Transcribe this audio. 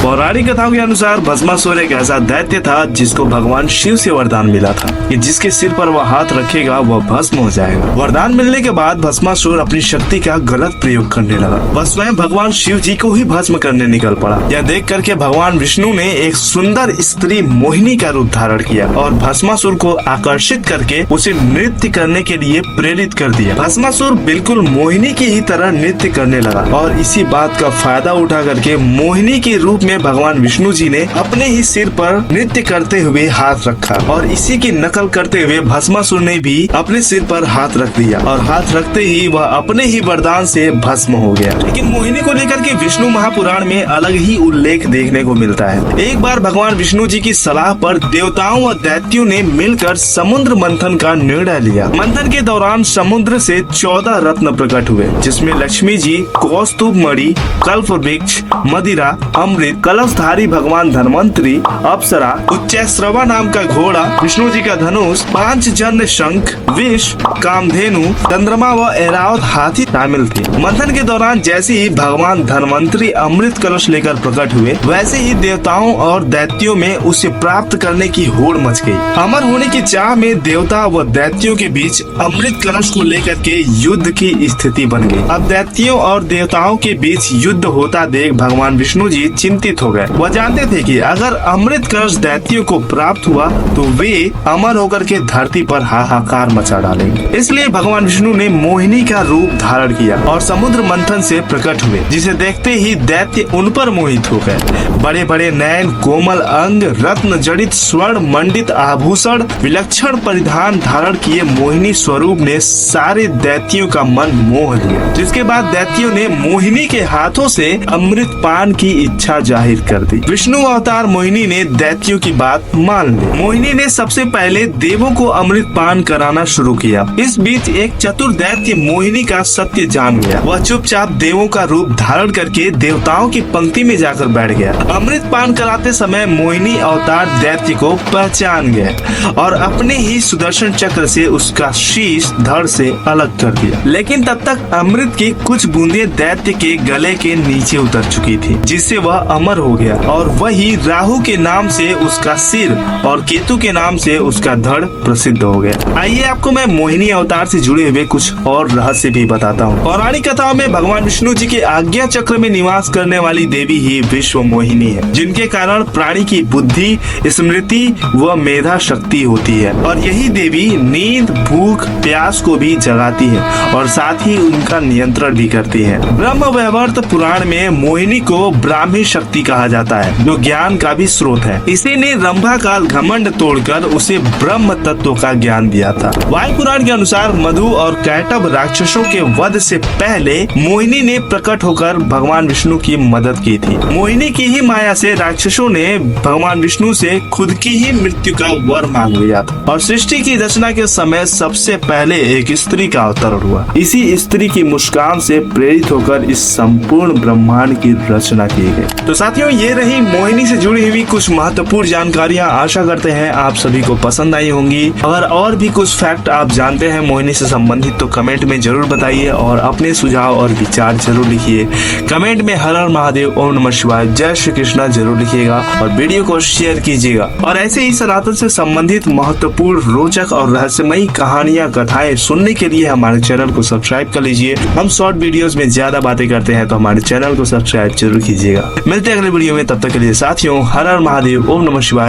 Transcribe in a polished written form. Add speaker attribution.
Speaker 1: पौराणिक कथाओं के अनुसार भस्मासुर एक ऐसा दैत्य था जिसको भगवान शिव से वरदान मिला था कि जिसके सिर पर वह हाथ रखेगा वह भस्म हो जाएगा। वरदान मिलने के बाद भस्मासुर अपनी शक्ति का गलत प्रयोग करने लगा। वह स्वयं भगवान शिव जी को ही भस्म करने निकल पड़ा। यह देख करके भगवान विष्णु ने एक सुंदर स्त्री मोहिनी का रूप धारण किया और भस्मासुर को आकर्षित करके उसे नृत्य करने के लिए प्रेरित कर दिया। भस्मासुर बिल्कुल मोहिनी की ही तरह नृत्य करने लगा और इसी बात का फायदा उठा करके मोहिनी के रूप में भगवान विष्णु जी ने अपने ही सिर पर नृत्य करते हुए हाथ रखा और इसी की नकल करते हुए भस्मासुर ने भी अपने सिर पर हाथ रख दिया और हाथ रखते ही वह अपने ही वरदान से भस्म हो गया। लेकिन मोहिनी को लेकर के विष्णु महापुराण में अलग ही उल्लेख देखने को मिलता है। एक बार भगवान विष्णु जी की सलाह पर देवताओं और दैत्यों ने मिलकर समुद्र मंथन का निर्णय लिया। मंथन के दौरान समुद्र से 14 रत्न प्रकट हुए जिसमें लक्ष्मी जी, कौस्तुभ मणि, कल्प वृक्ष, मदिरा, अमृत, कलशधारी भगवान धन्वंतरी, अप्सरा, उच्चैश्रवा नाम का घोड़ा, विष्णु जी का धनुष, 5 जन्य शंख, विष, कामधेनु, चंद्रमा व ऐरावत हाथी शामिल थे। मंथन के दौरान जैसे ही भगवान धन्वंतरी अमृत कलश लेकर प्रकट हुए वैसे ही देवताओं और दैत्यों में उसे प्राप्त करने की होड़ मच गई। अमर होने की चाह में देवता व दैत्यों के बीच अमृत कलश को लेकर के युद्ध की स्थिति बन गई। अब दैत्यों और देवताओं के बीच युद्ध होता देख भगवान विष्णु जी चिंतित हो गए। वह जानते थे कि अगर अमृत कलश दैत्यों को प्राप्त हुआ तो वे अमर होकर के धरती पर हाहाकार मचा डालेंगे। इसलिए भगवान विष्णु ने मोहिनी का रूप धारण किया और समुद्र मंथन से प्रकट हुए, जिसे देखते ही दैत्य उन पर मोहित हो गए। बड़े बड़े नयन, कोमल अंग, रत्न जड़ित स्वर्ण मंडित आभूषण, विलक्षण परिधान धारण किए मोहिनी स्वरूप ने सारे दैत्यों का मन मोह लिया। जिसके बाद दैत्यों ने मोहिनी के हाथों से अमृत पान की इच्छा जाहिर कर दी। विष्णु अवतार मोहिनी ने दैत्यों की बात मान ली। मोहिनी ने सबसे पहले देवों को अमृत पान कराना शुरू किया। इस बीच एक चतुर दैत्य मोहिनी का सत्य जान गया। वह चुपचाप देवों का रूप धारण करके देवताओं की पंक्ति में जाकर बैठ गया। अमृत पान कराते समय मोहिनी अवतार दैत्य को पहचान गया और अपने ही सुदर्शन चक्र से उसका शीश धड़ से अलग कर दिया। लेकिन तब तक अमृत की कुछ बूंदे दैत्य के गले के नीचे उतर चुकी थी, जिससे वह अमर हो गया और वही राहु के नाम से उसका सिर और केतु के नाम से उसका धड़ प्रसिद्ध हो गया। आइए आपको मैं मोहिनी अवतार से जुड़े हुए कुछ और रहस्य भी बताता हूँ। पौराणिक कथाओं में भगवान विष्णु जी के आज्ञा चक्र में निवास करने वाली देवी ही विश्व मोहिनी है, जिनके कारण प्राणी की बुद्धि, स्मृति व मेधा शक्ति होती है और यही देवी नींद, भूख, प्यास को भी जगाती है और साथ ही उनका नियंत्रण भी करती है। ब्रह्म वैवर्त पुराण में मोहिनी को ब्राह्मी शक्ति कहा जाता है, जो ज्ञान का भी स्रोत है। इसी ने रंभा का घमंड तोड़कर उसे ब्रह्म तत्व का ज्ञान दिया था। वायु पुराण के अनुसार मधु और कैटभ राक्षसों के वध से पहले मोहिनी ने प्रकट होकर भगवान विष्णु की मदद की थी। मोहिनी की ही माया से राक्षसों ने भगवान विष्णु से खुद की ही मृत्यु का वर मांग लिया था और सृष्टि की रचना के समय सबसे पहले एक स्त्री का अवतरण हुआ। इसी स्त्री की मुस्कान से प्रेरित होकर इस संपूर्ण ब्रह्मांड की रचना की गई। तो साथियों, ये रही मोहिनी से जुड़ी हुई कुछ महत्वपूर्ण जानकारियां। आशा करते हैं आप सभी को पसंद आई होंगी। अगर और भी कुछ फैक्ट आप जानते हैं मोहिनी से संबंधित तो कमेंट में जरूर बताइए और अपने सुझाव और विचार जरूर लिखिए। कमेंट में हर हर महादेव, ओम नमः शिवाय, जय श्री कृष्णा जरूर लिखिएगा और वीडियो को शेयर कीजिएगा। और ऐसे ही सनातन से संबंधित महत्वपूर्ण, रोचक और रहस्यमयी कहानियां, कथाएं सुनने के लिए हमारे चैनल को सब्सक्राइब कर लीजिए। हम शॉर्ट वीडियोस में ज्यादा बातें करते हैं तो हमारे चैनल को सब्सक्राइब जरूर कीजिएगा। मिलते हैं अगले वीडियो में, तब तक के लिए साथियों हर हर महादेव, ओम नमः शिवाय।